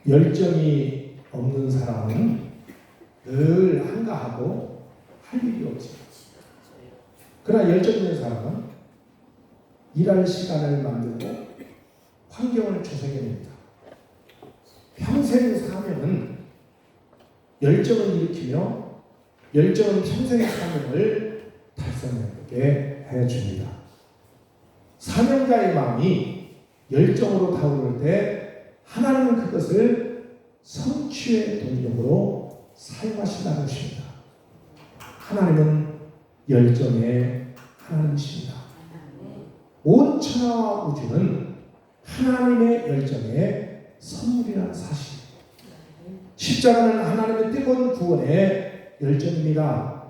열정이 없는 사람은 늘 한가하고 할 일이 없지. 그러나 열정 있는 사람은 일할 시간을 만들고 환경을 조성해냅니다. 평생 사명은 열정을 일으키며 열정은 평생의 사명을 달성하게 해줍니다. 사명자의 마음이 열정으로 타오를 때 하나님은 그것을 성취의 동력으로 사용하신다는 것입니다. 하나님은 열정의 하나님이십니다. 온 천하와 우주는 하나님의 열정의 선물이라는 사실. 십자가는 하나님의 뜨거운 구원의 열정입니다.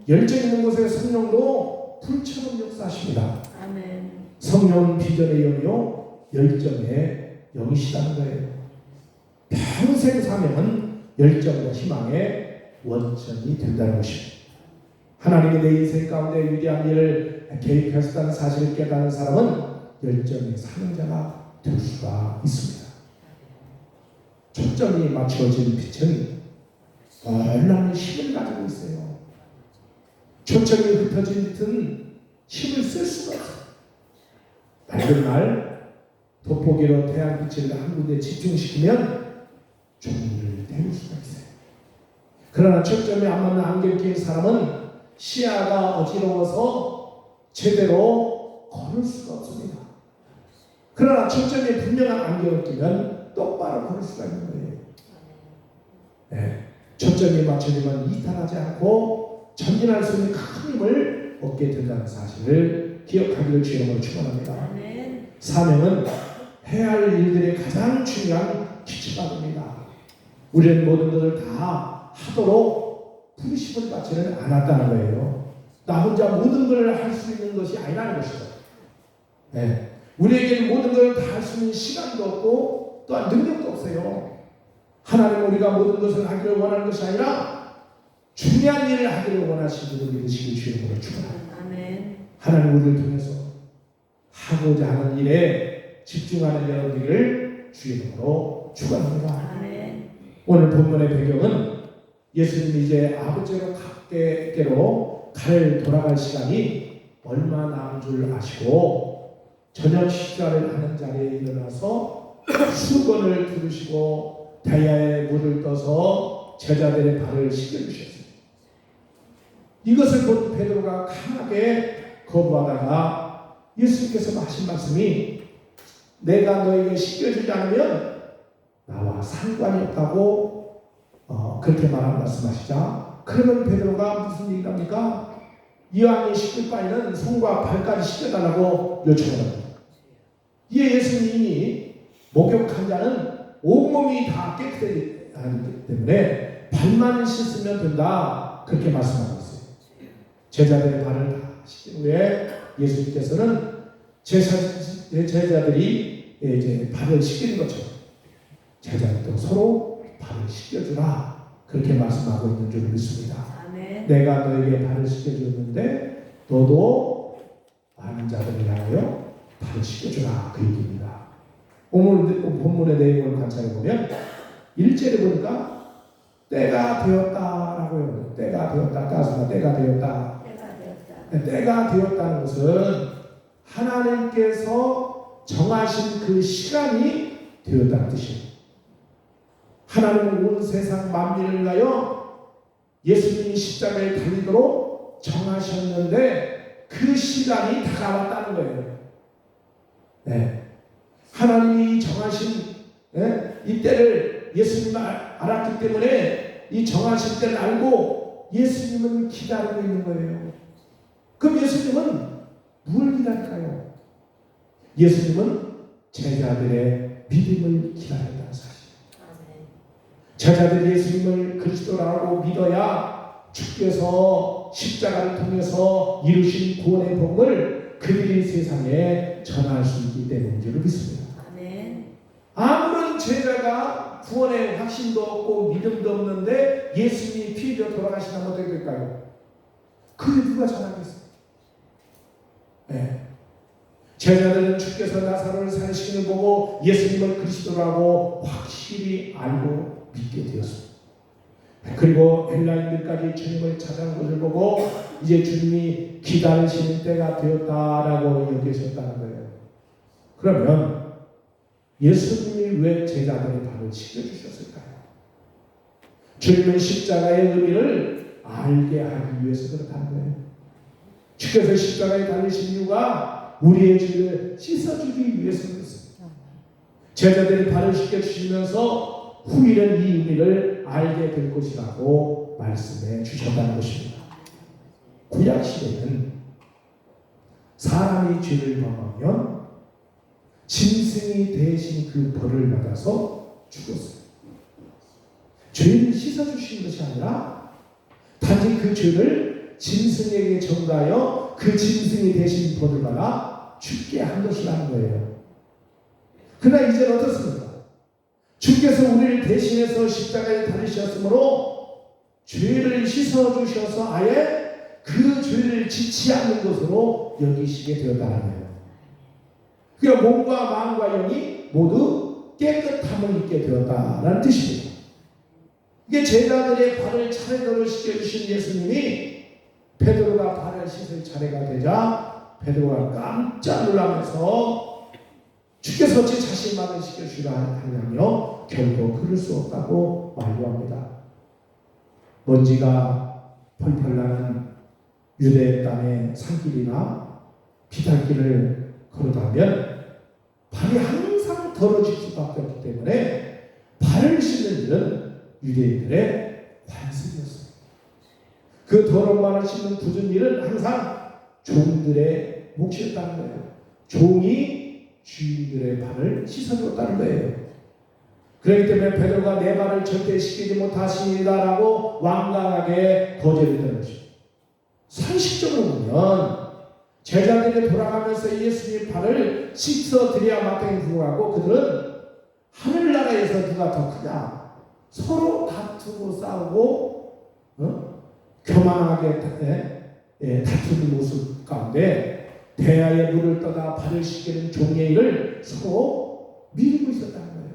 열정 있는 곳에 성령도 불처럼 역사하십니다. 성령은 비전의 영이요 열정의 영이시다는 거예요. 평생 사명은 열정과 희망의 원천이 된다는 것입니다. 하나님이 내 인생 가운데 위대한 일을 계획하셨다는 사실을 깨닫는 사람은 열정의 사명자가 될 수가 있습니다. 초점이 맞춰진 빛은 얼마나 힘을 가지고 있어요. 초점이 흩어진 빛은 힘을 쓸 수가 없어요. 밝은 날 돋보기로 태양빛을 한 군데 집중시키면 종이를 태울 수가 있어요. 그러나 초점이 안 맞는 안경 낀 사람은 시야가 어지러워서 제대로 걸을 수가 없습니다. 그러나 초점이 분명한 안경을 끼면 똑바로 걸을 수가 있는 거예요. 네. 초점이 맞춰지면 이탈하지 않고 전진할 수 있는 큰 힘을 얻게 된다는 사실을 기억하기를 주님으로 축원합니다. 사명은 해야 할 일들의 가장 중요한 기초입니다. 우리는 모든 것을 다 하도록 부르심을 받지는 않았다는 거예요. 나 혼자 모든 걸 할 수 있는 것이 아니라는 것이죠. 네. 우리에게는 모든 걸 다 할 수 있는 시간도 없고 또한 능력도 없어요. 하나님은 우리가 모든 것을 하기를 원하는 것이 아니라 중요한 일을 하기를 원하시는 분을 믿으시길 주님으로 축원합니다. 하나님 우리를 통해서 하고자 하는 일에 집중하는 여러분들을 주님으로 축원합니다. 오늘 본문의 배경은 예수님이 이제 아버지로 각계로 돌아갈 시간이 얼마 남은 줄 아시고 저녁 식사를 하는 자리에 일어나서 수건을 두르시고 다야에 물을 떠서 제자들의 발을 씻겨주셨습니다. 이것을 본 베드로가 강하게 거부하다가 예수님께서 하신 말씀이 내가 너에게 씻겨주지 않으면 나와 상관이 없다고 그렇게 말씀하시자 그러면 베드로가 무슨 얘기를 합니까? 이왕에 씻길 바에는 손과 발까지 씻겨달라고 요청을 합니다. 이에 예수님이 목욕한 자는 온몸이 다 깨끗하기 때문에 발만 씻으면 된다 그렇게 말씀하고 있어요. 제자들의 발을 다 씻긴 후에 예수님께서는 제자들이 이제 발을 씻기는 것처럼 제자들도 서로 발을 씻겨주라 그렇게 말씀하고 있는 줄 믿습니다. 내가 너에게 발을 씻겨주었는데 너도 많은 자들을 향하여 발을 씻겨주라 그 얘기입니다. 오늘 본문의 내용을 관찰해보면 1절에 보니까 때가 되었다라고 해요. 때가 되었다. 따스가 때가 되었다. 때가 되었다는 것은 하나님께서 정하신 그 시간이 되었다는 뜻이에요. 하나님은 온 세상 만민을 위하여 예수님이 십자가에 달리도록 정하셨는데 그 시간이 다가왔다는 거예요. 네. 하나님이 정하신 이 때를 예수님은 알았기 때문에 이 정하신 때를 알고 예수님은 기다리고 있는 거예요. 그럼 예수님은 뭘 기다릴까요? 예수님은 제자들의 믿음을 기다린다는 사실. 제자들이 예수님을 그리스도라고 믿어야 주께서 십자가를 통해서 이루신 구원의 복을 그들이 세상에 전할 수 있기 때문인 줄 믿습니다. 아무런 제자가 구원의 확신도 없고 믿음도 없는데 예수님이 피 흘려 돌아가시면 어떻게 될까요? 그게 누가 전하겠어요? 네. 제자들은 주께서 나사로를 살리시는 걸 보고 예수님을 그리스도라고 확신 확실히 알고 믿게 되었습니다. 그리고 헬라인들까지 주님을 찾아온 것을 보고 이제 주님이 기다리시는 때가 되었다라고 여기셨다는 거예요. 그러면 예수님이 왜 제자들의 발을 씻겨주셨을까요? 주님은 십자가의 의미를 알게 하기 위해서 그렇다는 거예요. 주께서 십자가에 달리신 이유가 우리의 죄를 씻어주기 위해서였습니다. 제자들의 발을 씻겨주시면서 후일은 이 의미를 알게 될 것이라고 말씀해 주셨다는 것입니다. 구약시대는 사람이 죄를 범하면 짐승이 대신 그 벌을 받아서 죽었어요. 죄를 씻어주신 것이 아니라 단지 그 죄를 짐승에게 전가하여 그 짐승이 대신 벌을 받아 죽게 한 것이라는 거예요. 그러나 이제는 어떻습니까? 주께서 우리를 대신해서 십자가에 달리셨으므로 죄를 씻어주셔서 아예 그 죄를 짓지 않는 것으로 여기시게 되었다는 거예요. 그러니까 몸과 마음과 영이 모두 깨끗함을 입게 되었다는 뜻입니다. 이게 제자들의 발을 차례대로 씻겨주신 예수님이 베드로가 발을 씻을 차례가 되자 베드로가 깜짝 놀라면서 주께서 어찌 자신만을 씻겨주시라 하냐며 결국 그럴 수 없다고 만류합니다. 먼지가 펄펄 나는 유대 땅의 산길이나 비탈길을 걸어가면 발이 항상 더러질 수밖에 없기 때문에 발을 씻는 일은 유대인들의 관습이었습니다. 그 더러운 발을 씻는 굳은 일은 항상 종들의 몫이었다는 거예요. 종이 주인들의 발을 씻어줬다는 거예요. 그렇기 때문에 베드로가 내 발을 절대 씻기지 못하시니다라고 완강하게 거절했다는 것입니다. 상식적으로 보면 제자들이 돌아가면서 예수님의 발을 씻어드려야 마땅히 불구하고 그들은 하늘나라에서 누가 더 크냐 서로 다투고 싸우고 교만하게 다투는 모습 가운데 대야에 물을 떠다 발을 씻기는 종의 일을 서로 미루고 있었다는 거예요.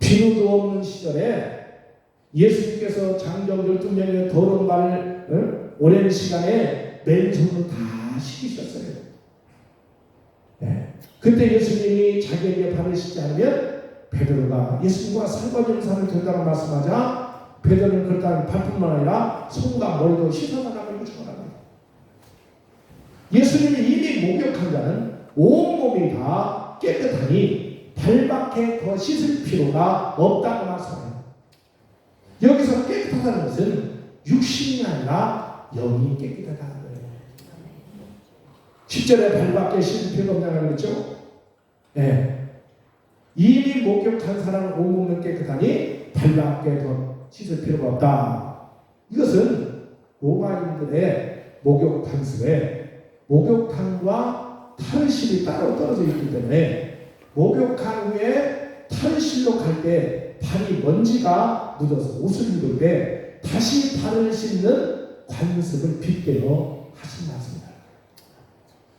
비누도 없는 시절에 예수님께서 장정 12명의 더러운 발을 오랜 시간에 맨손으로 다 씻기셨어요. 그때 예수님이 자기에게 발을 씻지 않으면 베드로가 예수님과 상관용사를 된다고 말씀하자 베드로는 그렇다는 발뿐만 아니라 손과 머리도 씻어나가는 것처럼 예수님이 이미 목욕한 자는 온몸이 다 깨끗하니 발밖에 더 씻을 필요가 없다고 말씀합니다. 여기서 깨끗하다는 것은 육신이 아니라 영이 깨끗하다는 거예요. 10절에 발밖에 씻을 필요가 없다는 거죠. 이미 목욕한 사람은 온몸은 깨끗하니 발밖에 더 씻을 필요가 없다. 이것은 로마인들의 목욕 단습에 목욕탕과 탈실이 따로 떨어져 있기 때문에 목욕한 후에 탈실로 갈 때 발이 먼지가 묻어서 옷을 입을 때 다시 발을 씻는 관습을 빗대어 하신 말씀입니다.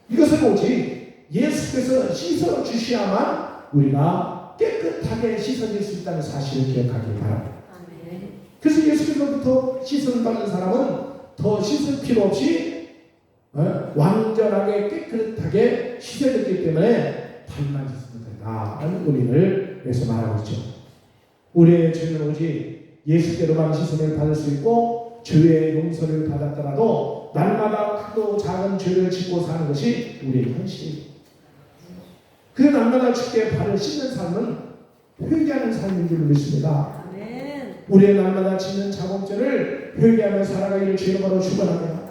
이것은 오직 예수께서 씻어 주셔야만 우리가 깨끗하게 씻어질 수 있다는 사실을 기억하기 바랍니다. 그래서 예수께서부터 씻음 받는 사람은 더 씻을 필요 없이 완전하게 깨끗하게 씻어졌기 때문에 발만 씻으면 된다는 의미를 위해서 말하고 있죠. 우리의 죄는 오직 예수께로만 씻음을 받을 수 있고 죄의 용서를 받았더라도 날마다 크고 작은 죄를 짓고 사는 것이 우리의 현실입니다. 그 날마다 주께 발을 씻는 삶은 회개하는 삶인 줄 믿습니다. 우리의 날마다 짓는 자범죄를 회개하며 살아가기를 주님으로 축원합니다.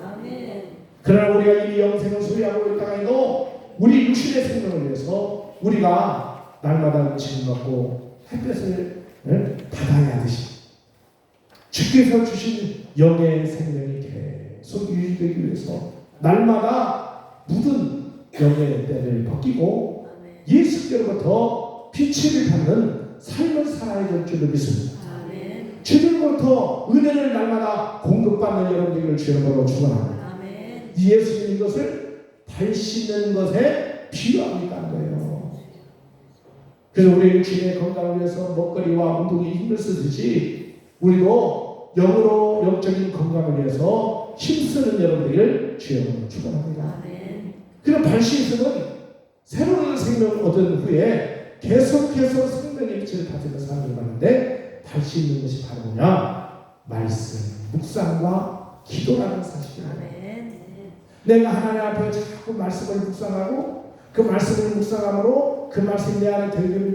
그러나 우리가 이미 영생을 소유하고 있다가 해도 우리 육신의 생명을 위해서 우리가 날마다 음식을 먹고 햇볕을 받아야 하듯이 주께서 주신 영의 생명이 계속 유지되기 위해서 날마다 묻은 영의 때를 벗기고 예수께로부터 빛을 받는 삶을 살아야 될 줄을 믿습니다. 주님으로부터 은혜를 날마다 공급받는 여러분들을 주님으로 축원합니다. 예수님 이것을 발 씻는 것에 비유하고 있다는 거예요. 그래서 우리 육신의 건강을 위해서 먹거리와 운동에 힘을 쓰듯이 우리도 영으로 영적인 건강을 위해서 힘쓰는 여러분들을 주의 이름으로 축원합니다. 그럼 발시에서는 새로운 생명을 얻은 후에 계속해서 생명의 빛을 받으며 살아가는 가는데 발시 있는 것이 바로 뭐냐? 말씀, 묵상과 기도라는 사실이에요. 내가 하나님 앞에 자꾸 말씀을 묵상하고 그 말씀을 묵상함으로 그 말씀이 내 안에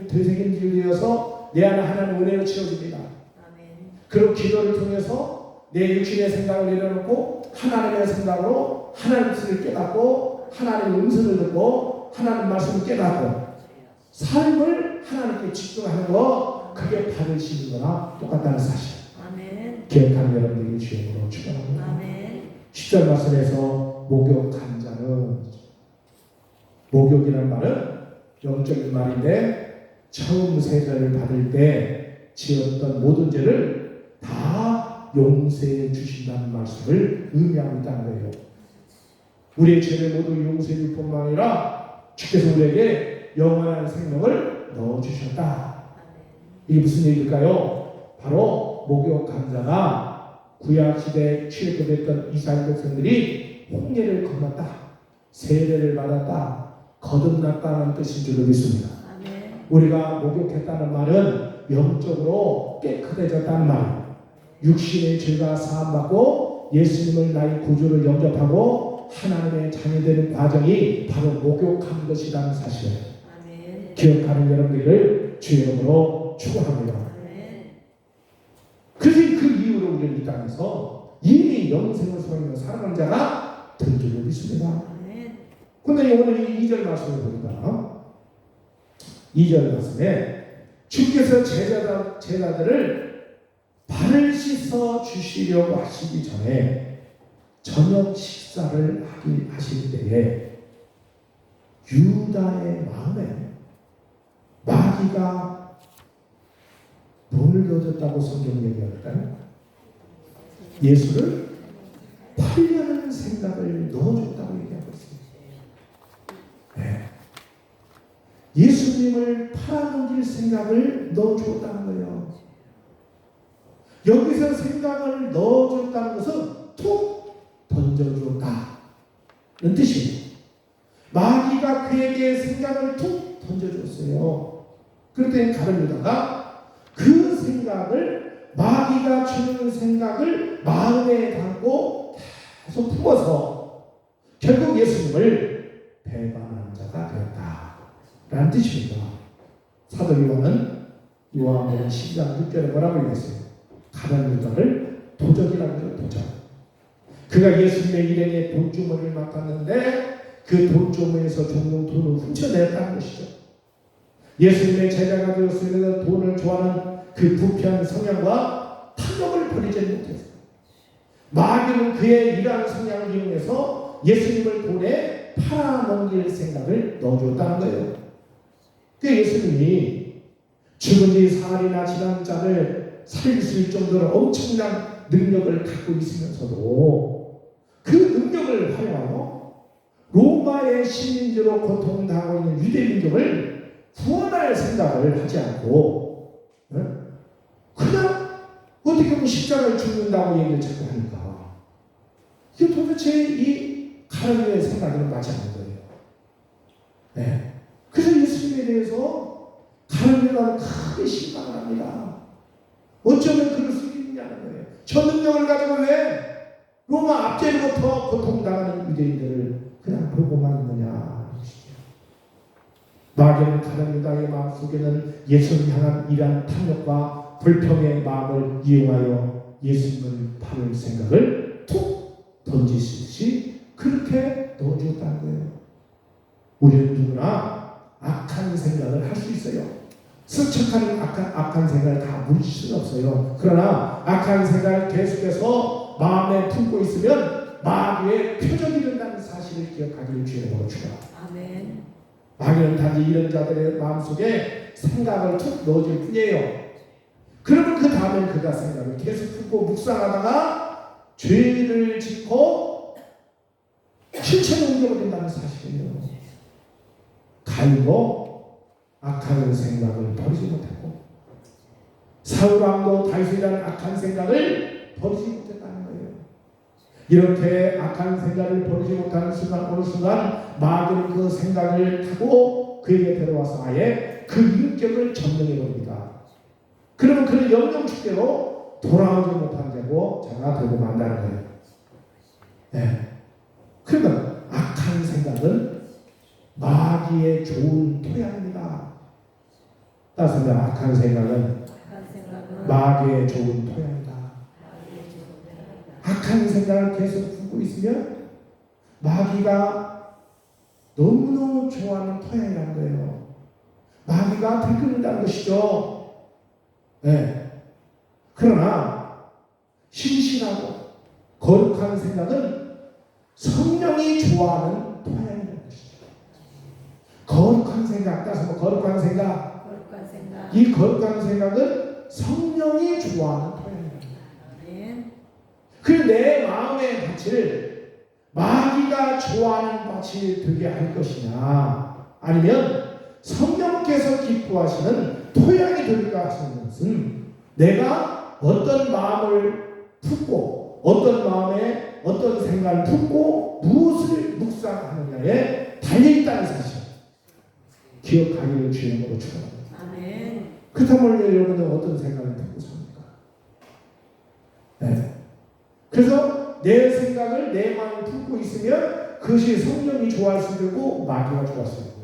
되새김질되어서 내 안에 하나님의 은혜로 채워집니다. 그리고 기도를 통해서 내 육신의 생각을 내려놓고 하나님의 생각으로 하나님의 뜻을 깨닫고 하나님의 음성을 듣고 하나님의 말씀을 깨닫고 삶을 하나님께 집중하는 거, 그게 받으시는 거나 똑같다는 사실. 기억하는 여러분들이 주님으로 축원합니다. 10절 말씀에서 목욕한 자는, 목욕이라는 말은 영적인 말인데 처음 세례를 받을 때 지었던 모든 죄를 다 용서해 주신다는 말씀을 의미하고 있다는 거예요. 우리의 죄를 모두 용서해 줄 뿐만 아니라 주께서 우리에게 영원한 생명을 넣어주셨다. 이게 무슨 얘기일까요? 바로 목욕한 자가 구약시대에 취급했던 이스라엘 백성들이 홍해를 건넜다, 세례를 받았다, 거듭났다는 뜻인 줄로 믿습니다. 우리가 목욕했다는 말은 영적으로 깨끗해졌다는 말, 육신의 죄가 사함받고 예수님을 나의 구주로 영접하고 하나님의 자녀되는 과정이 바로 목욕한 것이라는 사실을 기억하는 여러분들을 주의 이름으로 축원합니다. 그래서 그 이후로 우리는 이 땅에서 이미 영생을 소망하며 살아가는 자가 된 줄로 믿습니다. 그런데 오늘 이 2절 말씀을 보니까 2절 말씀에 주께서 제자들을 발을 씻어 주시려고 하시기 전에 저녁 식사를 하실 때에 유다의 마음에 마귀가 뭘 넣어줬다고 성경 얘기할까요? 예수를 팔려는 생각을 넣어줬다고 얘기하고 있습니다. 네. 예수님을 팔아넘길 생각을 넣어줬다는 거예요. 여기서 생각을 넣어줬다는 것은 툭 던져줬다는 뜻이에요. 마귀가 그에게 생각을 툭 던져줬어요. 그럴 가룟 유다가 그 생각을, 마귀가 주는 생각을 마음에 담고 계속 품어서 결국 예수님을 배반한 자가 되었다 라는 뜻입니다. 사도 요한은 요한복음 12장 6절에 뭐라고 얘기했어요? 가룟 유다를 도적이라고 하죠. 도적. 그가 예수님의 일행의 돈주머니를 맡았는데 그 돈주머니에서 종종 돈을 훔쳐냈다는 것이죠. 예수님의 제자가 되었으면 돈을 좋아하는 그 부패한 성향과 탐욕을 버리지 못했어요. 마귀는 그의 이러한 성향을 이용해서 예수님을 돈에 팔아넘길 생각을 넣어줬다는 거예요. 그 예수님이 죽은 지 사흘이나 지난 자를 살릴 수 있을 정도로 엄청난 능력을 갖고 있으면서도 그 능력을 활용하여 로마의 식민지로 고통당하고 있는 유대민족을 구원할 생각을 하지 않고 그냥 어떻게 보면 십자가를 죽는다고 얘기를 자꾸 하니까 이게 도대체 이 가룟유다의 생각에는 맞지 않는 거예요. 네. 그래서 예수님에 대해서 가룟유다는 크게 실망을 합니다. 어쩌면 그럴 수 있느냐는 거예요. 저 능력을 가지고 왜 로마 압제로부터 고통당하는 유대인들을 그냥 보고만 있느냐. 마귀는 가룟유다의 마음속에는 예수를 향한 이러한 탐욕과 불평의 마음을 이용하여 예수님을 팔을 생각을 툭 던지시듯이 그렇게 넣어주었다는 거예요. 우리는 누구나 악한 생각을 할 수 있어요. 스쳐가는 악한 생각을 다 물릴 수는 없어요. 그러나 악한 생각을 계속해서 마음에 품고 있으면 마귀의 표적이 된다는 사실을 기억하기를 주의 이름으로 축원합니다. 아멘. 마귀는 단지 이런 자들의 마음속에 생각을 툭 넣어줄 뿐이에요. 그러면 그 다음에 그가 생각을 계속 품고 묵상하다가 죄를 짓고 실체를 옮겨버린다는 사실이에요. 가인도 악한 생각을 버리지 못했고 사울왕도 다윗이라는 악한 생각을 버리지 못했다는 거예요. 이렇게 악한 생각을 버리지 못하는 순간 어느 순간 마귀는 그 생각을 타고 그에게 데려와서 아예 그 인격을 점령해 버립니다. 그러면 그는 영영축대로 돌아오지 못한 자고 자가 되고 만다는 거예요. 네. 그러면 악한 생각은 마귀의 좋은 토양입니다. 따라서 악한 생각은 마귀의 좋은 토양이다. 악한 생각을 계속 품고 있으면 마귀가 너무너무 좋아하는 토양이라는 거예요. 마귀가 들끓는다는 것이죠. 네. 그러나 신실하고 거룩한 생각은 성령이 좋아하는 토양이라는 것이죠. 거룩한 생각, 따라서 거룩한 생각. 이 거룩한 생각은 성령이 좋아하는 토양입니다. 그 내 마음의 밭을 마귀가 좋아하는 밭이 되게 할 것이냐, 아니면 성령께서 기뻐하시는 토양이 될까 하시는 것은 내가 어떤 마음을 품고 어떤 마음에 어떤 생각을 품고 무엇을 묵상하느냐에 달려있다는 사실 기억하기를 주님으로 축원합니다. 그렇다면 여러분은 어떤 생각을 품고 삽니까? 네. 그래서 내 생각을 내 마음에 품고 있으면 그것이 성령이 좋아할 수도 있고 마귀가 좋아할 수도 있고,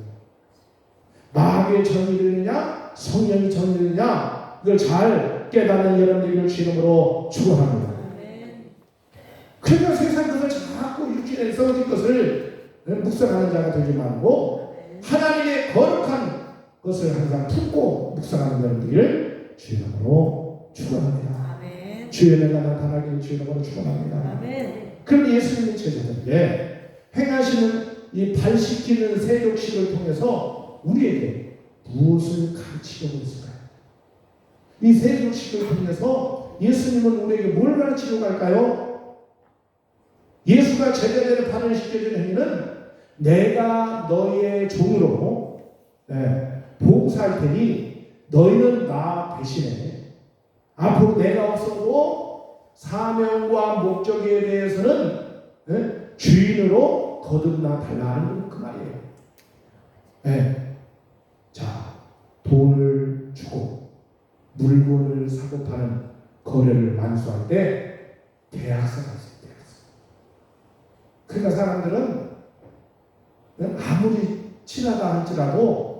마귀의 정이 들느냐 성령이 정이 들느냐 이걸 잘 깨닫는 여러분들을 주님으로 축원합니다. 그러니까 세상 것을 자꾸 육신에 썩어진 것을 묵상하는 자가 되지 말고 하나님의 거룩한 것을 항상 품고 묵상하는 여러분들을 주님으로 축원합니다. 주의 은혜가 나타나기를 주님으로 축원합니다. 그럼 예수님의 제자들에게 행하시는 이 발시키는 세족식을 통해서 우리에게 무엇을 가르치려고 했을까요? 이 세족식을 통해서 예수님은 우리에게 뭘 가르치려고 할까요? 예수가 제자들의 발을 씻겨준 행위는 내가 너희의 종으로 봉사할 테니 너희는 나 대신에 앞으로 내가 없어도 사명과 목적에 대해서는 주인으로 거듭나 달라는 그 말이에요. 자, 돈을 주고 물건을 사고 파는 거래를 완수할 때 계약서가 있어요. 그러니까 사람들은 아무리 친하다 할지라도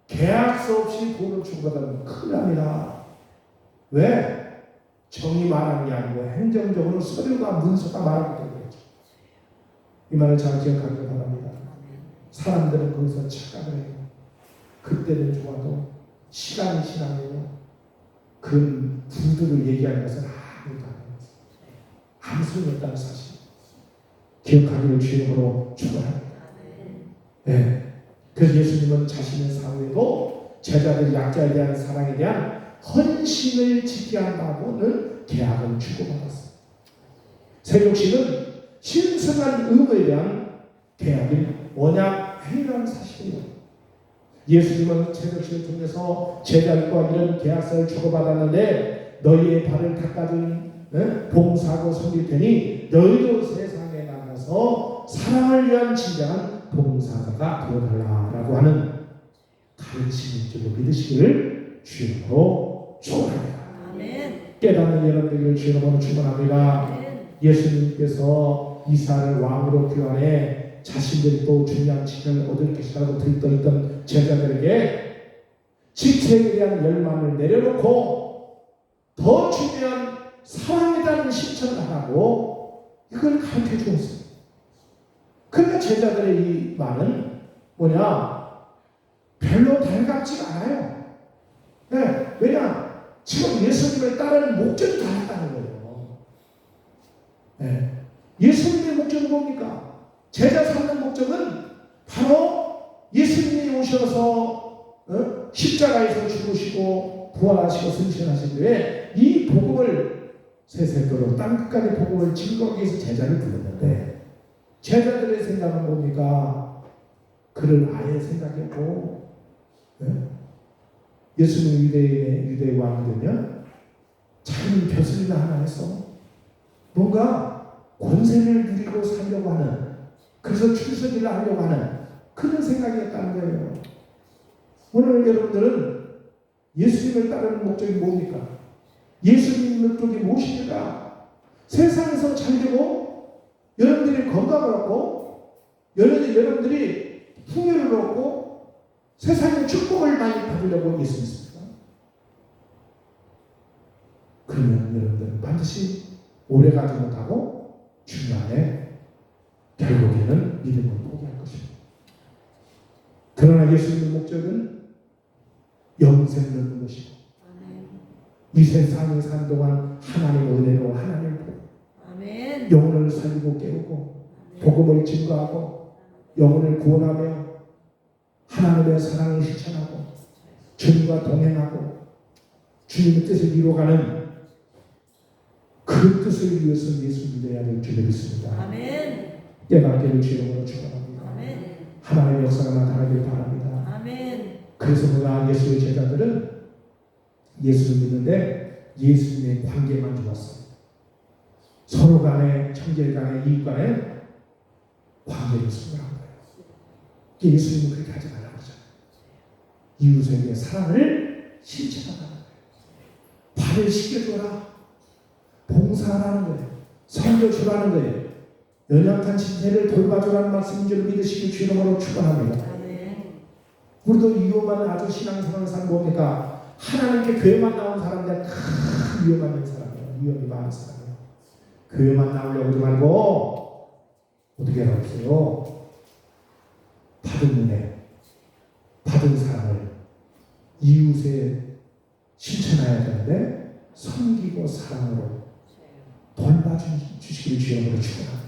계약서 없이 돈을 주고받으면 큰일 납니다. 왜? 정이 말하는 게 아니고 행정적으로 서류가 문서가 말하기 때문에 그렇죠. 이 말을 잘 기억하기를 바랍니다. 사람들은 거기서 착각을 해요. 그때는 좋아도 시간이 지나면 그 구두를 얘기하는 것은 아무것도 아니에요. 아무 소용이 없다는 사실 기억하기를 주님으로 축원합니다. 네. 그래서 예수님은 자신의 사후에도 제자들 약자에 대한 사랑에 대한 헌신을 지켜야 한다고는 계약을 주고받았어요. 세족식은 신성한 의무에 대한 계약인 언약 행위라는 사실이에요. 예수님은 세족식을 통해서 제자들과 이런 계약서를 주고받았는데 너희의 발을 닦아준 봉사하고 섬길 테니 너희도 세상에 나가서 사랑을 위한 진정한 봉사자가 되어달라라고 하는 가르침인 줄로 믿으시기를 주님으로 축원합니다. 깨닫는 여러분들을 주님으로 축원합니다. 예수님께서 이사를 왕으로 귀환해 자신들이 또 중요한 직분을 얻을 것이라고 들떠있던 제자들에게 직책에 대한 열망을 내려놓고 더 중요한 사랑이라는 실천을 하라고 이걸 가르쳐 주었어요. 그러니까 제자들의 이 말은 뭐냐? 별로 달갑지가 않아요. 네, 왜냐? 지금 예수님을 따르는 목적이 달랐다는 거예요. 네. 예수님의 목적은 뭡니까? 제자 삼는 목적은 바로 예수님이 오셔서 십자가에서 죽으시고 부활하시고 승천하신 뒤에 이 복음을 세세토록 땅끝까지 복음을 증거하기 위해서 제자를 불렀는데 제자들의 생각은 뭡니까? 그를 아예 생각했고 예수님 유대의 왕이 되면 자기는 벼슬이나 하나 해서 뭔가 권세를 누리고 살려고 하는, 그래서 출세를 하려고 하는 그런 생각이었다는 거예요. 오늘 여러분들은 예수님을 따르는 목적이 뭡니까? 예수님 목적이 무엇입니까? 세상에서 잘 되고 여러분들이 건강을 얻고 여러분들이 풍요를 얻고 세상의 축복을 많이 받으려고 예수 믿습니다. 그러면 여러분들은 반드시 오래가지 못하고 중간에 결국에는 믿음을 포기할 것입니다. 그러나 예수님의 목적은 영생을 얻는 것이고 이 세상에 산 동안 하나님의 은혜로 하나님을 보고 영혼을 살리고 깨우고 복음을 증거하고 영혼을 구원하며 하나님의 사랑을 실천하고 주님과 동행하고 주님의 뜻을 이루어가는 그 뜻을 위해서 예수 믿어야 될 줄을 믿습니다. 깨닫기를 주님으로 축원합니다. 하나님의 역사가 나타나길 바랍니다. 그래서 우리가 예수의 제자들은 예수를 믿는데 예수님의 관계만 좋았어요. 서로 간에, 형제 간에, 이웃 간에 관계를 수용한 거예요. 예수님은 그렇게 하지 말라고 그러잖아요. 이웃에게 사랑을 실천하라는 거예요. 발을 씻겨줘라, 봉사하라는 거예요. 섬겨주라는 거예요. 연약한 지체를 돌봐주라는 말씀인 줄 믿으시기 주님으로 축원합니다. 우리도 위험한 아주 신앙생활을 사는 뭡니까? 하나님께 교회만 나온 사람들 큰 위험 많은 사람이에요. 위험이 많은 사람이에요. 교회만 나오려고 하지 말고 어떻게 하겠어요? 받은 은혜, 받은 사랑을 이웃에 실천해야 되는데 섬기고 사랑으로 돌봐주시기를 주님으로 축원합니다.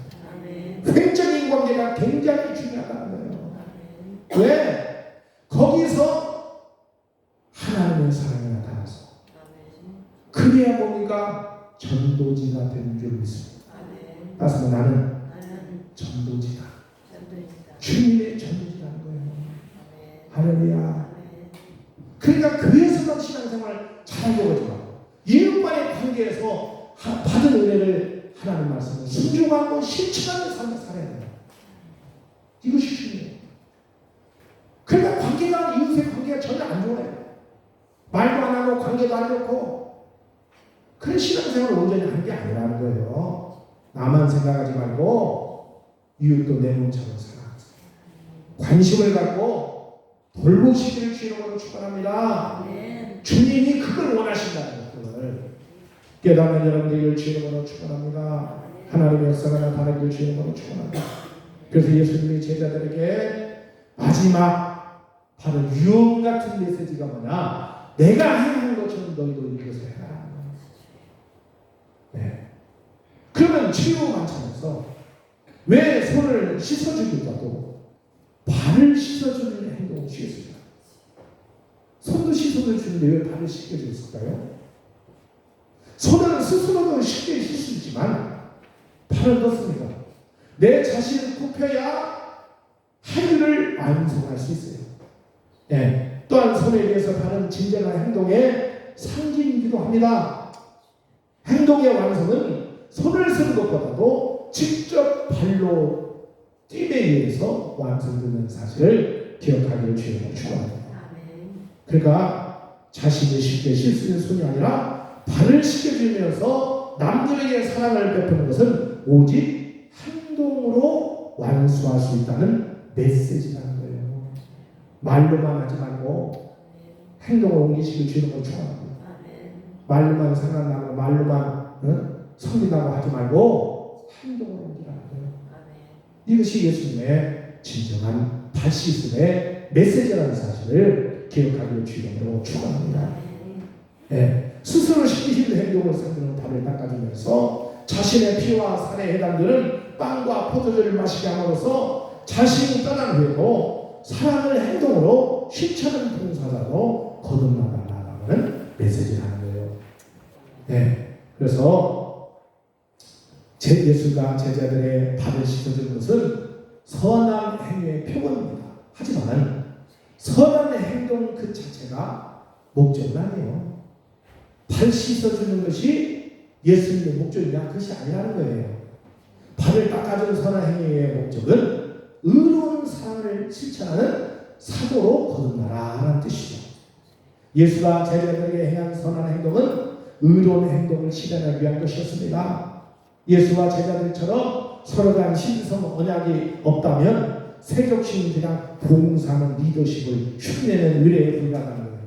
횡적인 관계가 굉장히 중요하다는 거예요. 왜? 거기서 하나님의 사랑이 나타나서 그래야 뭡니까? 전도지가 되는 줄 믿습니다. 따라서 나는 전도지다. 주님의 전도지라는 거예요. 할렐루야. 그러니까 교회에서만 신앙생활 잘하려고 하지 말고 이웃과의 관계에서 받은 은혜를 하나님 말씀을 순종하고 실천하는 삶을 살아야 돼요. 이것이 중요해요. 그러니까 관계가, 이웃의 관계가 전혀 안 좋아요. 말도 안 하고 관계도 안 좋고 그런 신앙생활을 온전히 하는 게 아니라는 거예요. 나만 생각하지 말고 이웃도 내 몸처럼 살아가세요. 관심을 갖고 돌보시기를 주님으로 축원합니다. 주님이 그걸 원하신다는 것을 깨닫는 여러분들을 주님으로 축원합니다. 하나님의 역사가 나타나기를 주님으로 축원합니다. 그래서 예수님이 제자들에게 마지막 바로 유언 같은 메시지가 뭐냐? 내가 행한 것처럼 너희도 이것을 해라. 네. 그러면 치유 만찬에서 왜 손을 씻어주기보다도 발을 씻어주는 행동을 취했습니다. 손도 씻어주는데 왜 발을 씻겨줬을까요? 손은 스스로도 쉽게 씻지만 발은 어떻습니까? 내 자신을 굽혀야 할 일을 완성할 수 있어요. 네. 또한 손에 비해서 발은 진정한 행동의 상징이기도 합니다. 행동의 완성은 손을 쓰는 것보다도 직접 발로 뛰에 의해서 완성되는 사실을 기억하기를 주님으로 축원합니다. 그러니까 자신이 쉽게 씻는 손이 아니라 발을 씻겨주면서 남들에게 사랑을 베푸는 것은 오직 행동으로 완수할 수 있다는 메시지라는 거예요. 말로만 하지 말고 행동을 옮기시길 주님으로 축원합니다. 말로만 생각나고 말로만 섬긴다고 하지 말고 행동을 옮기라는 거예요. 이것이 예수님의 진정한 발 씻음의 메시지라는 사실을 기억하기를 주님으로 축원합니다. 네. 스스로 시키시는 행동을 상대로 발을 닦아주면서 자신의 피와 살에 해당되는 빵과 포도주를 마시게 함으로써 자신이 떠난 후에도 사랑을 행동으로 실천하는 봉사자로 거듭나가라는 메시지를 하는 거예요. 네. 그래서 예수가 제자들의 발을 씻어준 것은 선한 행위의 표본입니다. 하지만 선한 행동 그 자체가 목적은 아니에요. 발 씻어주는 것이 예수님의 목적이냐? 그것이 아니라는 거예요. 발을 닦아주는 선한 행위의 목적은 의로운 사랑을 실천하는 사고로 거듭나라는 뜻이죠. 예수가 제자들에게 행한 선한 행동은 의로운 행동을 실현하기 위한 것이었습니다. 예수와 제자들처럼 서로 간 신성 언약이 없다면 세족신이랑 봉사하는 리더십을 흉내내는 의뢰에 불과하다는 거예요.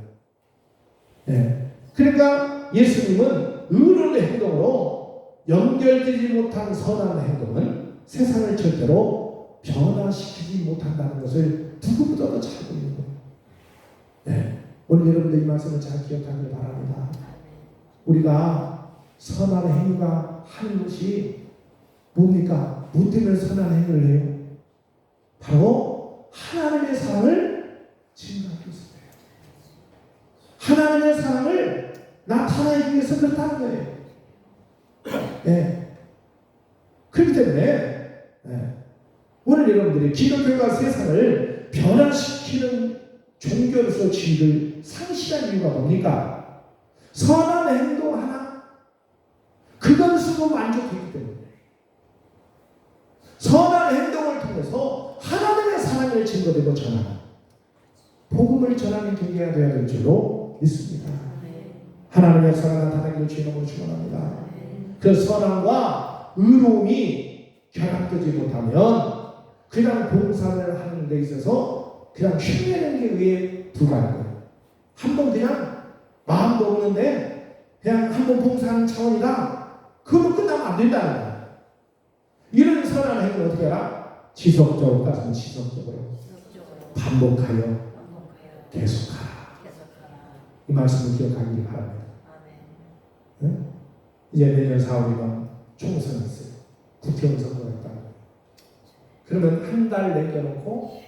네. 그러니까 예수님은 의로운 행동으로 연결되지 못한 선한 행동은 세상을 절대로 변화시키지 못한다는 것을 누구보다도 잘 알고 있는 거예요. 네. 오늘 여러분들 이 말씀을 잘 기억하길 바랍니다. 우리가 선한 행위가 하는 것이 뭡니까? 뭐 때문에 선한 행위를 해요? 바로 하나님의 사랑을 증거하기 위해서예요. 하나님의 사랑을 나타내기 위해서 그렇다는 거예요. 네. 그렇기 때문에 오늘 여러분들이 기독교가 세상을 변화시키는 종교로서 지위를 상실한 이유가 뭡니까? 선한 행동 하나 그것으로 만족했기 때문에 선한 행동을 통해서 하나님의 사랑을 증거되고 전하는 복음을 전하는 교회가 되어야 될 줄로 믿습니다. 하나님의 사랑을 나타내기를 주님으로 축원합니다. 그 선함과 의로움이 결합되지 못하면 그냥 봉사를 하는 데 있어서 그냥 흉내내는 게 왜 불가한 거예요. 한번 그냥 마음도 없는데 그냥 한번 봉사하는 차원이다. 그러면 끝나면 안 된다는 거예요. 이런 선한 행위를 어떻게 하라? 지속적으로 따지면 지속적으로 반복하여 계속하라. 이 말씀을 기억하기를 바랍니다. 네? 이제 내년 4월이면 총선이 있어요. 국회의원 선거가 있다. 그러면 한 달 남겨놓고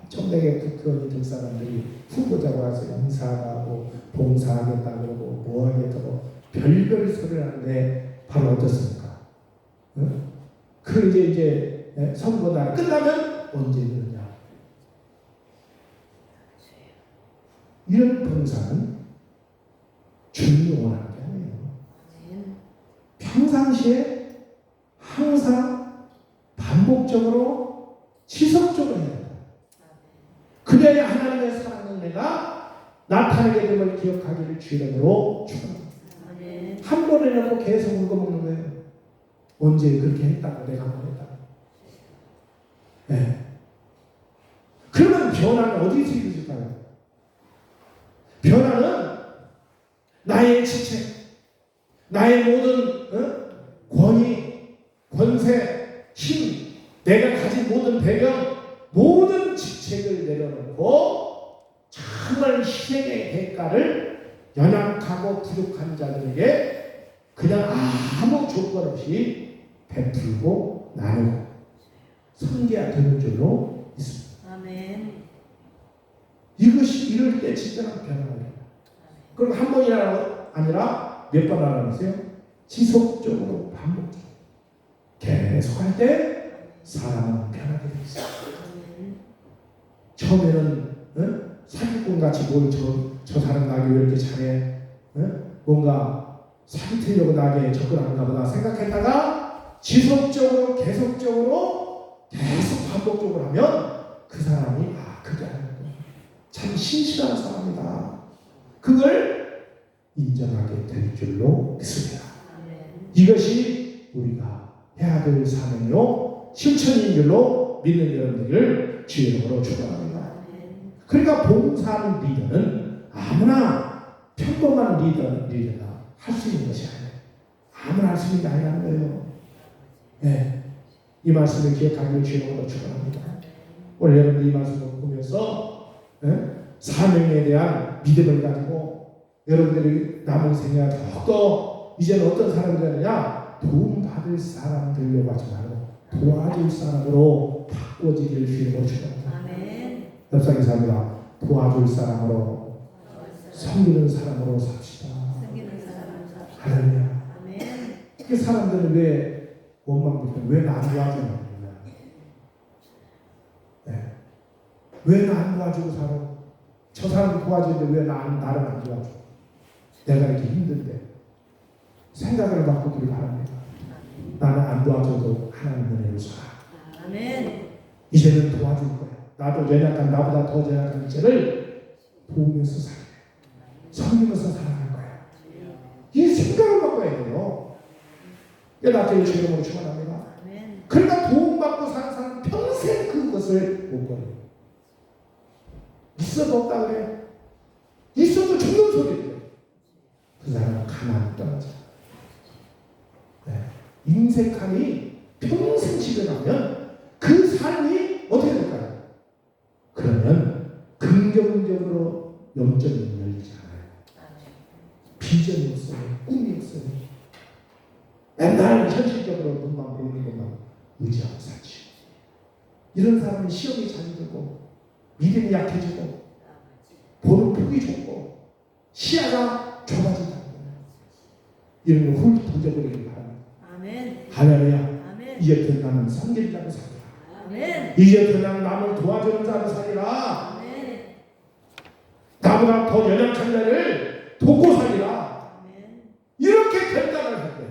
청대계 국회의원이 될 사람들이 후보자고 와서 인사하고 봉사하겠다 그러고 뭐 하겠다고 별별 소리를 하는데 바로 어떻습니까? 그 이제 선거날 끝나면 언제 되느냐? 이런 봉사는 주님이 원하는 게 아니에요. 평상시에 항상 반복적으로 지속적으로 해야 된다. 그래야 하나님의 사랑의 은혜가 나타나게 됨을 기억하기를 주님으로 축원합니다. 한 번에 넣고 계속 물어먹는 거예요. 언제 그렇게 했다고 내가 한번 했다고. 네. 그러면 변화는 어디서 이루어질까요? 변화는 나의 지체, 나의 모든 권위, 권세, 힘, 내가 가진 모든 배경, 모든 직책을 내려놓고 정말 희생의 대가를 연약하고 부족한 자들에게 그냥 아무 조건 없이 베풀고 나누고 선계가 되는 줄로 있습니다. 아멘. 이것이 이럴 때 진정한 변화가 됩니다. 그럼 한 번이라 아니라 몇 번 하라면서요? 지속적으로 반복적으로 계속할 때 사람은 변하게 되어 있어요. 처음에는 사기꾼 같이 뭘 저 사람 나게 왜 이렇게 잘해? 뭔가 사기치려고 나게 접근하는가 보다 생각했다가 지속적으로 계속적으로 계속 반복적으로 하면 그 사람이 그게 아니구나. 참 신실한 사람이다. 그걸 인정하게 될 줄로 믿습니다. 이것이 우리가 해야 될 사명이요 실천인 줄로 믿는 여러분들을 주의 이름으로 축원합니다. 그러니까 봉사하는 리더는 아무나 평범한 리더가 할 수 있는 것이 아니에요. 아무나 할 수 있는 게 아니라는 거예요. 네. 이 말씀을 기억하기를 주의 이름으로 축원합니다. 오늘 여러분들 이 말씀을 보면서 사명에 대한 믿음을 가지고 여러분들이 남은 생애가 더욱더 이제는 어떤 사람이 되느냐? 도움받을 사람 되려고 하지 말고 도와줄 사람으로 바꿔지기를 주님으로 축원합니다. 옆상에 삽니다. 도와줄 사람으로 섬기는 사람으로 삽시다. 할렐루야. 그 사람들은 왜 원망부터 왜 나 안 도와주냐? 왜 나 안 도와주고 살아? 저 사람 도와주는데 왜 나를 안 도와줘? 내가 이렇게 힘든데. 생각을 바꾸기를 바랍니다. 나는 안 도와줘도 하나님 은혜로 살아. 아멘. 이제는 도와줄 거야. 나도 연약한 나보다 더 연약한 이제를 도우면서 살아. 섬기면서 살아갈 거야. 이 생각을 바꿔야 돼요. 나한테 주의 이름으로 축원합니다. 그러니까 도움받고 사는 사람은 평생 그것을 못 버려요. 있어도 없다 그래. 있어도 죽는 소리예요. 그 사람은 가만히 떠나자. 네. 인색함이 평생 집에가면 그 삶이 어떻게 될까요? 그러면 긍정적으로 영적인 눈이 열리지 않아요. 비전이 없어요. 꿈이 없어요. 맨날 현실적으로 눈만 보이는 것만 의지하고 살지. 이런 사람은 시험이 자주 들고 믿음이 약해지고 보는 폭이 좁고 시야가 좁아진다는 거예요. 이런 걸 훌 던져버리길 바랍니다. 아멘. 할렐루야. 아멘. 이제부터 나는 섬길 자로 살리라. 아멘. 이제부터 나는 남을 도와주는 자로 살리라. 아멘. 나보다 더 연약한 자를 돕고 살리라. 아멘. 이렇게 결단을 할 때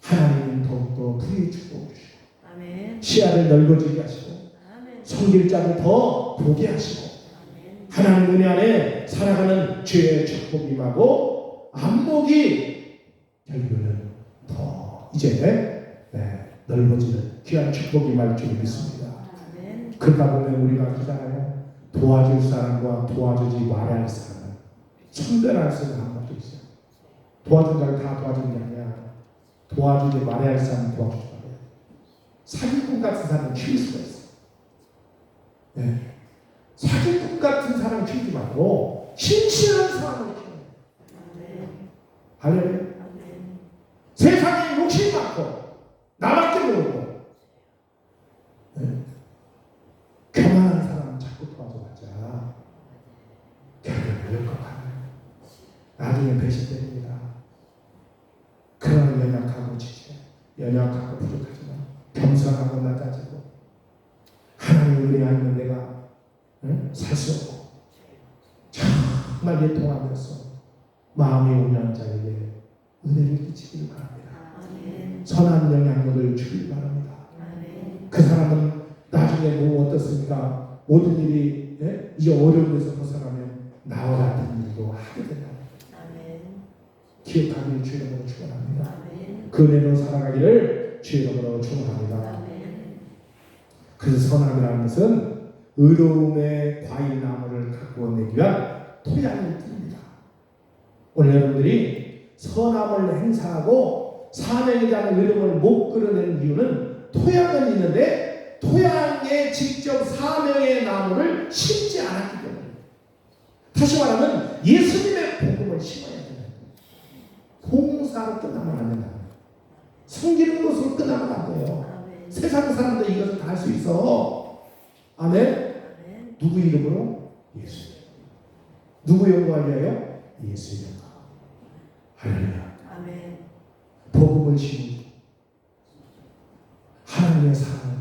하나님은 더욱더 부유히 축복해 주시고 아멘. 시야를 넓어지게 하시고 아멘. 섬길 자를 더 보게 하시고 아멘. 하나님 은혜 안에 살아가는 죄의 축복이 임하고 안목이 결국에는 더 이제 넓어지는 귀한 축복이 임할 줄 믿습니다. 아멘. 그러다 보면 우리가 그잖아요. 도와줄 사람과 도와주지 말아야 할 사람은 선별할 수 있는 방법도 있어요. 도와준 자를 다 도와주는 게 아니야. 도와주지 말아야 할 사람은 도와주지 말아요. 사기꾼 같은 사람은 키울 수가 있어. 네. 사기꾼 같은 사람을 키우지 말고 신실한 사람을 키워요. 할렐루야. 세상에 욕심 많고 나밖에 모르고 교만한 사람 자꾸 도와줘봤자 결국은 이럴 것 같아요. 나중에 배신됩니다. 그런 연약하고 지체, 연약하고 부족하지만 겸손하고 낮아지고 하나님 은혜 아니면 내가 살 수 없고 정말 예통하면서 마음이 온유한 자에게 은혜를 끼치기를 바랍니다. 아멘. 선한 영향력을 주길 바랍니다. 아멘. 그 사람은 나중에 뭐 어떻습니까? 모든 일이 이제 어려운 데서 벗어나면 나와 같은 일도 하게 된다. 아멘. 기억하기를 주의 이름으로 축원합니다. 아멘. 그 은혜로 살아가기를 주의 이름으로 축원합니다. 아멘. 그래서 선함이라는 것은 의로움의 과일나무를 갖고 내기 위한 토양을 줍니다. 오늘 여러분들이 선함을 행사하고 사명에 대한 의로움을 못 끌어내는 이유는 토양은 있는데 토양에 직접 사명의 나무를 심지 않았기 때문에, 다시 말하면 예수님의 복음을 심어야 돼요. 봉사로 끝나면 안 된다. 섬기는 것으로 끝나면 안 돼요. 아멘. 세상 사람들 이것을 다 할 수 있어. 아멘. 아멘. 누구 이름으로? 예수. 누구 영광을 위하여? 예수의 영광. 할렐루야. 아멘. 복음을 심고 하나님의 사랑을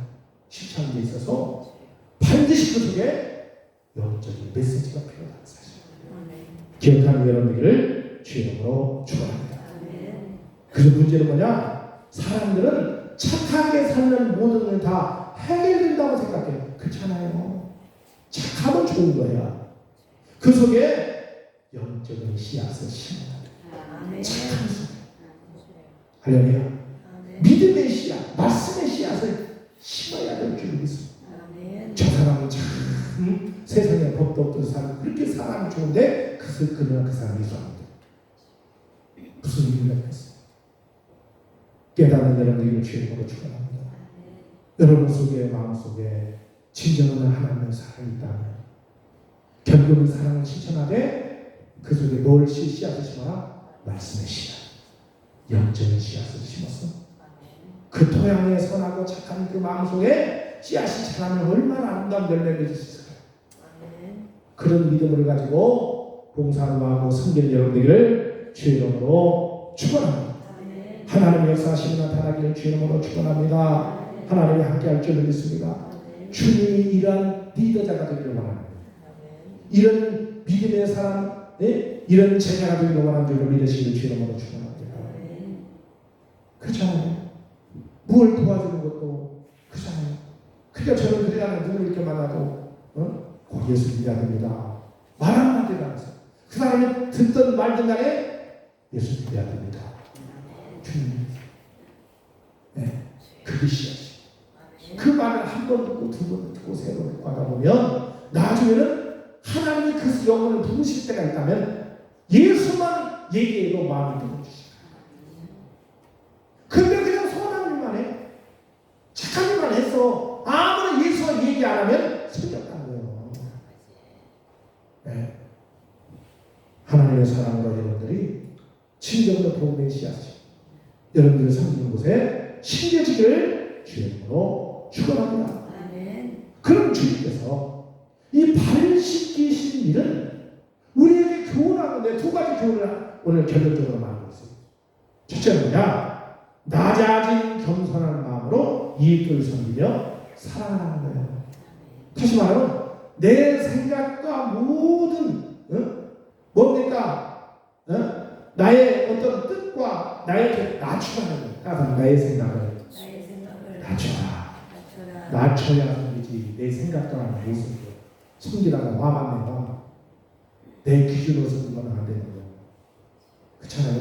실천하는 데 있어서 반드시 그 속에 영적인 메시지가 필요하다는 사실. 아멘. 기억하는 여러분들을 주의 이름으로 축원합니다. 아멘. 그래서 문제는 뭐냐? 사람들은 착하게 사는 모든 걸 다 해결된다고 생각해요. 그렇잖아요. 착하면 좋은 거야. 그 속에 영적인 씨앗을 심어야 돼. 아멘. 착한 속. 할렐루야. 아멘. 믿음의 씨앗, 말씀의 씨앗을 심어야 될 줄 믿습니다. 아멘. 저 사람은 참 세상에 법도 없던 사람, 그렇게 사람이 좋은데 그러나 그 사람이 이상합니다. 무슨 일을 했겠어요? 깨닫는 여러분들이 주님으로 축원합니다. 여러분 속에 마음속에 진정한 하나님의 사랑이 있다면 결국은 사랑을 실천하되 그 속에 뭘 씨앗을 심어라? 말씀의 씨앗, 영적인 씨앗을 심어서 그 토양에 선하고 착한 그 마음속에 씨앗이 자라면 얼마나 아름다운 열매를 맺을 수 있을까요? 아멘. 그런 믿음을 가지고 봉사를 하고 섬기는 여러분들을 주의 이름으로 축원합니다. 아멘. 하나님의 역사하심이 나타나기를 주의 이름으로 축원합니다. 하나님이 함께할 줄 믿습니다. 아멘. 주님이 이러한 리더자가 되기를 원합니다. 아멘. 이런 이런 믿음의 사람, 이런 제자가 되기를 원하는 줄을 믿으시기를 주의 이름으로 축원합니다. 그렇잖아요. 무엇을 도와주는 것도 그렇잖아요. 그러니까 저는 그래야 누구를 이렇게 만나도 꼭 예수 믿어야 됩니다. 말 한마디를 하면서 그 사람이 듣던 말든 간에 예수 믿어야 됩니다. 주님, 그것이야지. 그 말을 한 번 듣고 두 번 듣고 세 번 듣고 하다 보면 나중에는 하나님이 그 영혼을 부르실 때가 있다면 예수만 얘기해도 마음이 들어주시다. 근데 그냥 선한 일만 해. 착한 일만 해서 아무나 예수와 얘기 안 하면 소용없다는 거예요. 하나님의 사랑으로 여러분들이 진정으로 복음의 씨앗이 여러분들을 섬기는 곳에 심겨지기를 주님으로 축원합니다. 그럼 주님께서 이 발 씻기신 일은 우리에게 교훈하는데 두 가지 교훈을 오늘 결론적으로 말하고 있습니다. 첫째는 뭐냐? 낮아진 겸손한 마음으로 이웃을 섬기며 사랑하는 거예요. 다시 말하면 내 생각과 모든 뭡니까? 나의 어떤 뜻과 나의 낮추라는 거예요. 따라서 나의 생각을 낮춰라. 낮춰야 섬기지. 내 생각과 내 모습을 섬기다가 화만 내면 내 기준으로 섬기면 안 되는 거예요. 그렇잖아요.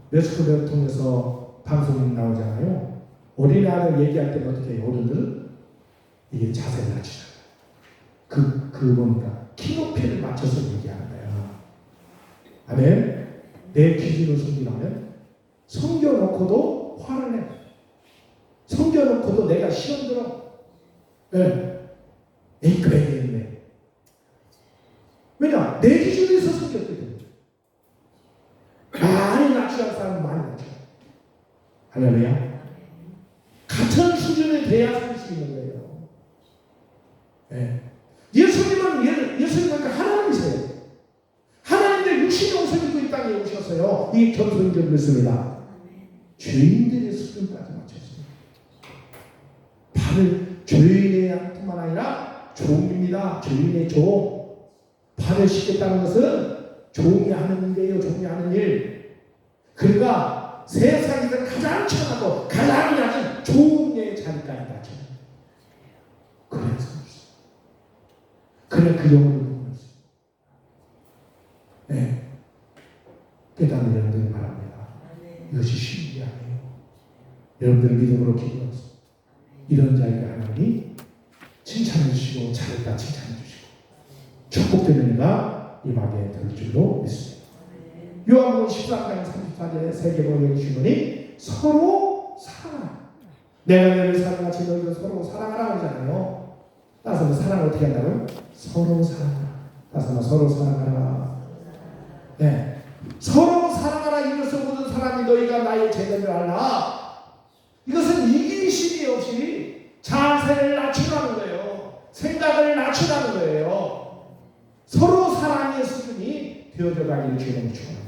매스컴을 통해서 방송이 나오잖아요. 어린아이를 얘기할 때는 어떻게 해요? 어른들은 이게 자세를 낮추잖아요. 그 뭡니까? 키높이를 맞춰서 얘기하는 거예요. 아멘. 내 기준으로 섬기려면 섬겨놓고도 화를 내. 섬겨놓고도 내가 시험 들어. 에이 그래. 왜냐? 내 기준에서 섬겼기 때문에. 많이 낮추는 사람은 많이 낮춰. 할렐루야. 같은 수준에 돼야 살 수 있는 거예요. 예수님은 하나님이세요. 하나님의 육신이 옷을 입고 이 땅에 오셨어요. 이 겸손을 믿습니다. 죄인들의 수준까지 맞췄습니다. 발을 죄인의 양뿐만 아니라 종입니다. 죄인의 종. 발을 씻겠다는 것은 종이 하는 일이에요. 종이 하는 일. 그러니까 세상에서 가장 천하고 가장 낮은 종의 자리까지 낮춰요. 그래서 그래 그 영혼을 보면서 깨닫는 여러분들이 바랍니다. 이것이 쉬운 게 아니에요. 여러분들 믿음으로 기도해서 이런 자에게 하나님이 칭찬해 주시고 잘했다 칭찬해 주시고 축복되는 일가 임하게 될 줄로 믿습니다. 요한복음 13장 34절에 세계보고 주시니 서로 사랑하라. 내가 너희를 사랑하지 너희도 서로 사랑하라 하잖아요. 따라서 사랑을 어떻게 한다고요? 서로 사랑하라. 따라서 서로 사랑하라. 서로 사랑하라. 이것을 모든 사람이 너희가 나의 제자를 알라. 이것은 이기심이 없이 자세를 낮추라는 거예요. 생각을 낮추라는 거예요. 서로 사랑의 수준이 되어져 가기를 주님은 축원합니다.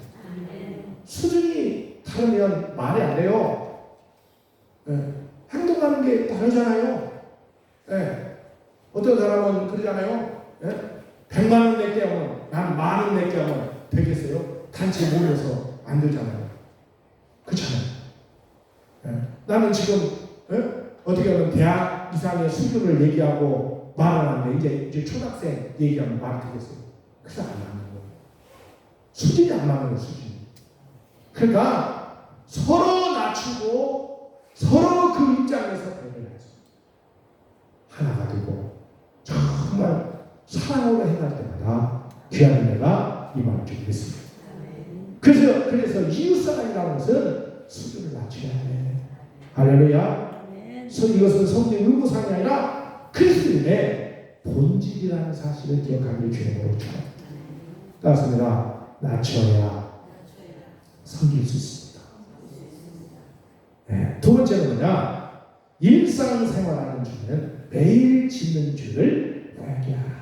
수준이 다르면 말이 안 돼요. 행동하는 게 다르잖아요. 어떤 사람은 그러잖아요. 100만 원 낼게 하면 난 10,000원 낼게 하면 되겠어요? 단체 모여서 안 되잖아요. 그렇잖아요. 나는 지금 어떻게 하면 대학 이상의 수준을 얘기하고 말을 하는데 이제 초등학생 얘기하면 말이 되겠어요. 그래서 안 맞는 거예요. 수준이 안 맞는 거예요. 수준이. 그러니까 서로 낮추고 서로 그 입장에서 배려해서 하나가 되고 정말 사랑으로 행할 때마다 귀한 은혜가 임할 줄 믿습니다. 그래서 이웃사랑이라는 것은 수준을 낮춰야 해. 할렐루야. 이것은 성경 의무상이 아니라 그리스도인의 본질이라는 사실을 기억하기를 주님으로 축원합니다. 따라서입니다. 낮춰야 섬길 수 있습니다. 두 번째는 뭐냐? 일상생활하는 중에는 매일 짓는 죄를 회개하라.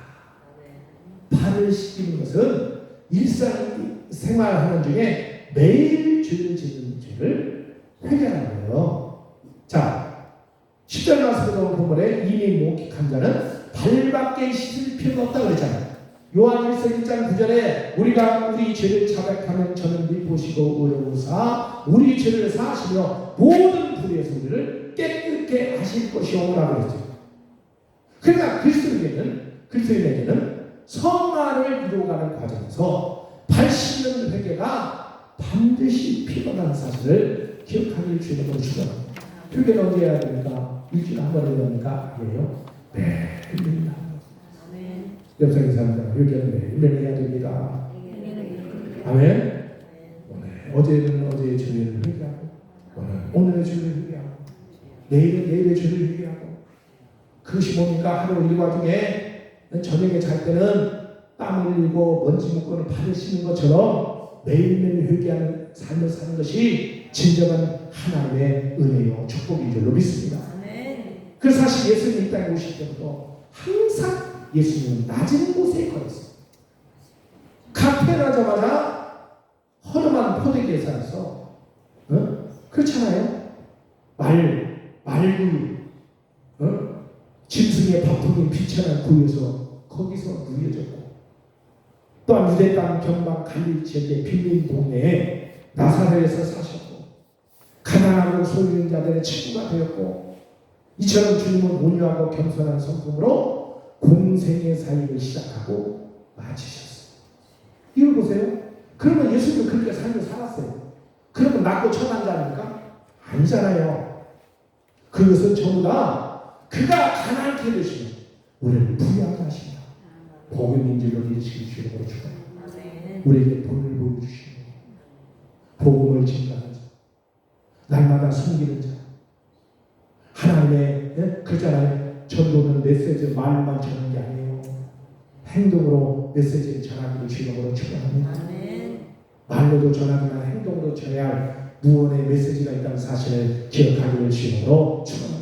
발을 씻기는 것은 일상생활하는 중에 매일 죄를 짓는 죄를 회개하는 거예요. 자, 10절 말씀에 나온 본문에 이미 목격한 자는 발밖에 씻을 필요가 없다고 그랬잖아요. 요한 1서 1장 9절에 우리가 우리 죄를 자백하면 저는 미쁘시고 의로우사 우리 죄를 사하시며 모든 불의에서 우리를 깨끗게 하실 것이오라고 그랬죠. 그러니까 그리스도인에게는 성화를 이루어가는 과정에서 80년 회개가 반드시 필요한 사실을 기억하길 주님으로 축원합니다. 회개는 언제 해야 됩니까? 일주일에 한 번 해야 됩니까? 아니에요? 네, 됩니다. 아멘. 옆사람 사람들 회개는 매일 해야 됩니다. 아멘. 오늘 어제는 어제의 죄를 회개하고 오늘의 죄를 회개하고 내일은 내일의 죄를 회개하고 그것이 뭡니까? 하루 일과 중에 저녁에 잘 때는 땀을 흘리고 먼지 묶고는 발을 씻는 것처럼 매일매일 회개하는 삶을 사는 것이 진정한 하나님의 은혜요 축복인 줄로 믿습니다. 아멘. 그래서 사실 예수님 이 땅에 오실 때부터 항상 예수님은 낮은 곳에 걸었어요. 카페라자마자 허름한 포대계산에서 그렇잖아요. 말구유 짐승의 밥통이 비천한 구에서 거기서 누워졌고 또한 유대 땅 경방 갈릴리 지역의 빌린 동네에 나사렛에서 사셨고 가난하고 소유 있는 자들의 친구가 되었고 이처럼 주님은 온유하고 겸손한 성품으로 공생의 사역을 시작하고 마치셨어요. 이걸 보세요. 그러면 예수님은 그렇게 삶을 살았어요. 그러면 낮고 천한 자입니까? 아니잖아요. 그것은 전부 다 그가 가난케 되시면 우리를 부유하게 하십니다. 복음인 줄로 믿으시기 주님으로 축원합니다. 우리에게 본을 보여주시고 복음을 증가하는 자, 날마다 숨기는 자, 하나님의 그잖아요. 전도는 메시지 말만 전하는 게 아니에요. 행동으로 메시지를 전하기를 주님으로 축원합니다. 말로도 전하지만 행동으로 전해야 할 무언의 메시지가 있다는 사실을 기억하기를 주님으로 축원합니다.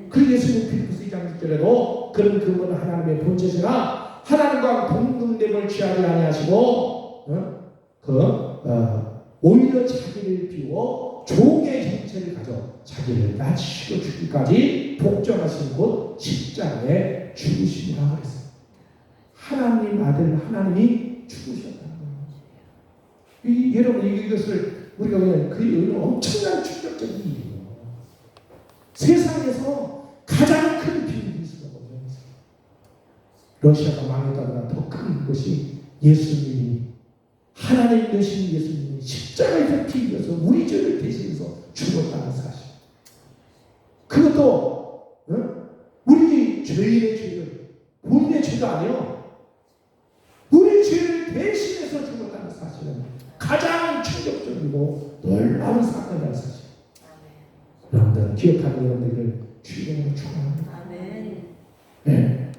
그 예수님 필리포스 2장 6절에도 그런 그분 하나님의 본체시나 하나님과 동등됨을 취하지 아니하시고 오히려 자기를 비워 종의 형체를 가져 자기를 낮추시고 죽기까지 복종하신 곳 십자가에 죽으시리라 그랬어요. 하나님 아들 하나님이 죽으셨다는 거예요. 여러분 이것을 우리가 그냥 그 엄청난 충격적인 일이에요. 세상에서 가장 큰 비밀이 있어요. 러시아가 망했다보다 더 큰 것이 예수님이 하나님 되신 예수님이 십자가에서 피 흘려서 우리 죄를 대신해서 죽었다는 사실. 그것도 우리 죄인의 죄를 본인의 죄도 아니에요. 우리 죄를 대신해서 죽었다는 사실은 가장 충격적이고 놀라운 사건이라는 사실. 여러분들 기억하는 여러분들을 주님으로 축원합니다. 아멘. 네.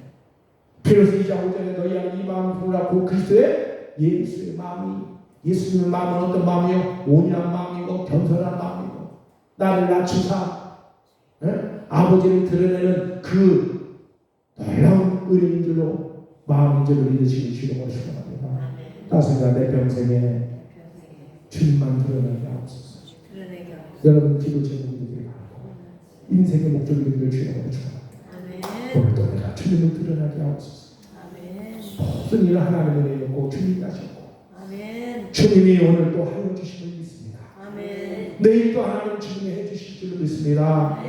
베드로서 2장 5절에 너희 안에 이 마음을 품으라고 그리스도의 예수의 마음이 예수님의 마음은 어떤 마음이요? 온유한 마음이고 겸손한 마음이고 나를 낮추사 아버지를 드러내는 그 놀라운 은혜인 줄로 마음인 줄로 믿으시기 주님으로 축원합니다. 따스가 내 평생에 주님만 드러나게 하옵소서. 여러분 기도 제목이 되길 바라고 인생의 목적이 되기를 주님으로 축원합니다. 오늘도 내가 주님을 드러나게 하옵소서. 모든 일을 하나님의 은혜였고 주님이 하셨고 주님이 오늘 또 하여 주심을 믿습니다. 내일 또 하나님 주님이 해주실 줄을 믿습니다.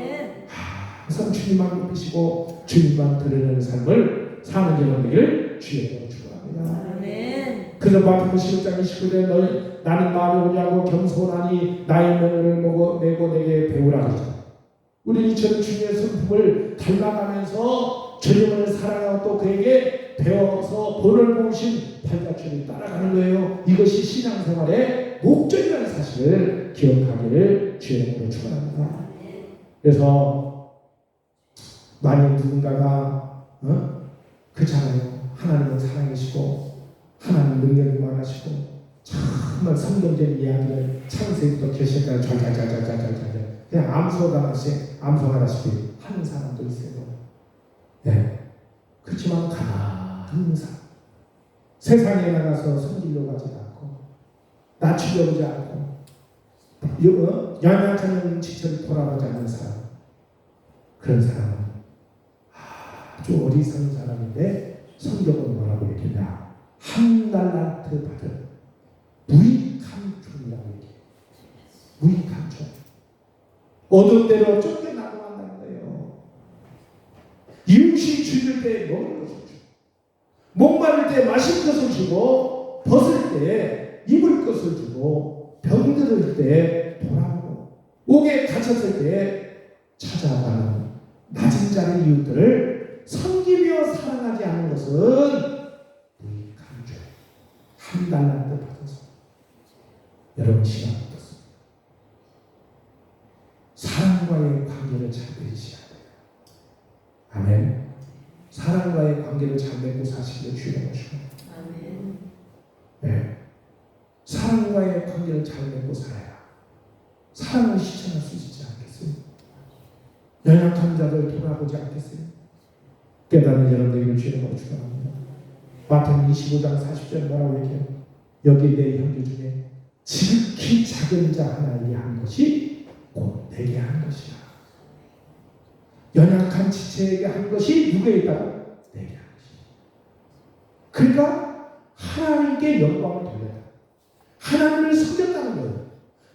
항상 주님만 높이시고 주님만 드러내는 삶을 사는 여러분들 주님으로 축원합니다. 그래서 마태복음 16장 29절에 나는 마음이 온유하고 겸손하니 나의 명령을 내고 내게 배우라 하셨다. 우리 이처럼 주님의 성품을 닮아가면서 주님을 사랑하고 또 그에게 배워서 본을 보신 발자취를 따라가는 거예요. 이것이 신앙생활의 목적이라는 사실을 기억하기를 주님으로 축원합니다. 그래서 만약 누군가가 그렇잖아요. 하나님은 사랑이시고 하나님 능력이 많으시고 정말 성경적인 이야기를 창세기부터 계시까지 잘잘잘잘잘잘 그냥 암송하다시피 하는 사람도 있어요. 네. 그렇지만 가난한 사람 세상에 나가서 성질로 가지 않고 낮추려 하지 않고 연약한 지체를 돌아가지 않는 사람 그런 사람은 아주 어리석은 사람인데 성경은 뭐라고 얘기하냐? 한 달란트 받은 무익한 종이라고 얘기해요. 무익한 종. 얻은 대로 쫓겨나고 한다는 거예요. 이웃이 죽을 때 먹을 것을 주고, 목마를 때 마실 것을 주고, 벗을 때 입을 것을 주고, 병들을 때 돌아보고, 옥에 갇혔을 때 찾아가는 낮은 자리 이웃들을 섬기며 사랑하지 않는 것은 무익한 종. 한 달란트 받아서 여러분 시간 어떻습니까? 사랑과의 관계를 잘 맺으셔야 돼요. 아멘. 사랑과의 관계를 잘 맺고 사시기를 주여 모시고. 아멘. 네. 사랑과의 관계를 잘 맺고 살아야 사랑을 실천할 수 있지 않겠어요? 연약한 자들 돌아보지 않겠어요? 깨닫는 여러분들에게 주여 축원합니다. 마태복음 25장 40절 뭐라고 얘기해요? 여기 내 형제 중에 지극히 작은 자 하나에게 한 것이 곧 내게 한 것이야. 연약한 지체에게 한 것이 누구에 있다고? 내게 한 것이야. 그러니까 하나님께 영광을 돌렸다. 하나님을 섬겼다는 거예요.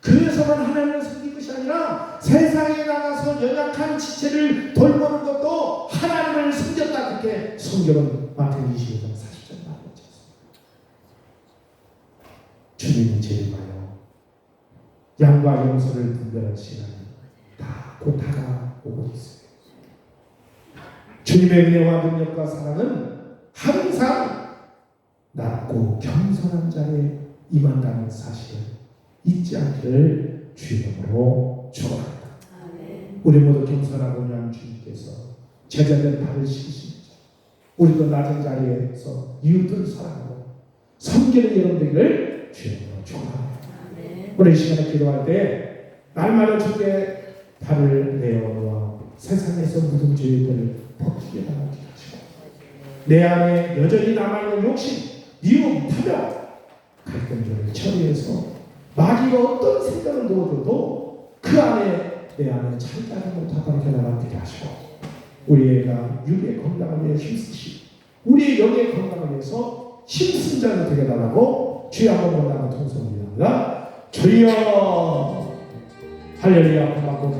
그래서만 하나님을 섬긴 것이 아니라 세상에 나가서 연약한 지체를 돌보는 것도 하나님을 섬겼다. 그렇게 성경은 마태복음 25장 40절 말하고 있습니다. 주님이 제일 봐요. 양과 염소를 분별할 시간이 곧 다가오고 있어요. 주님의 은혜와 능력과 사랑은 항상 낮고 겸손한 자에 임한다는 사실을 잊지 않기를 주님으로 축원합니다. 우리 모두 겸손하고 그냥 주님께서 제자들 발을 씻으십니다. 우리도 낮은 자리에서 이웃들을 사랑하고 섬기는 여러분 되기를 주님으로 축원합니다. 우리 이 시간에 기도할 때 날마다 주께 발을 내어 세상에서 묻은 죄들을 벗기게 달라고 기도하시고 내 안에 여전히 남아있는 욕심, 미움, 탐욕, 갈등들을 처리해서 마귀가 어떤 생각을 넣어줘도 그 안에 내 안에 참다지 못하도록 해달라고 기도하시고 우리가 육의 건강을 위해 힘쓰시고 우리의 영의 건강을 위해서 힘쓴 자가 되게 달라고 주여 한번 원하는 통성을 합니다. 주여 할렐루야. 고맙고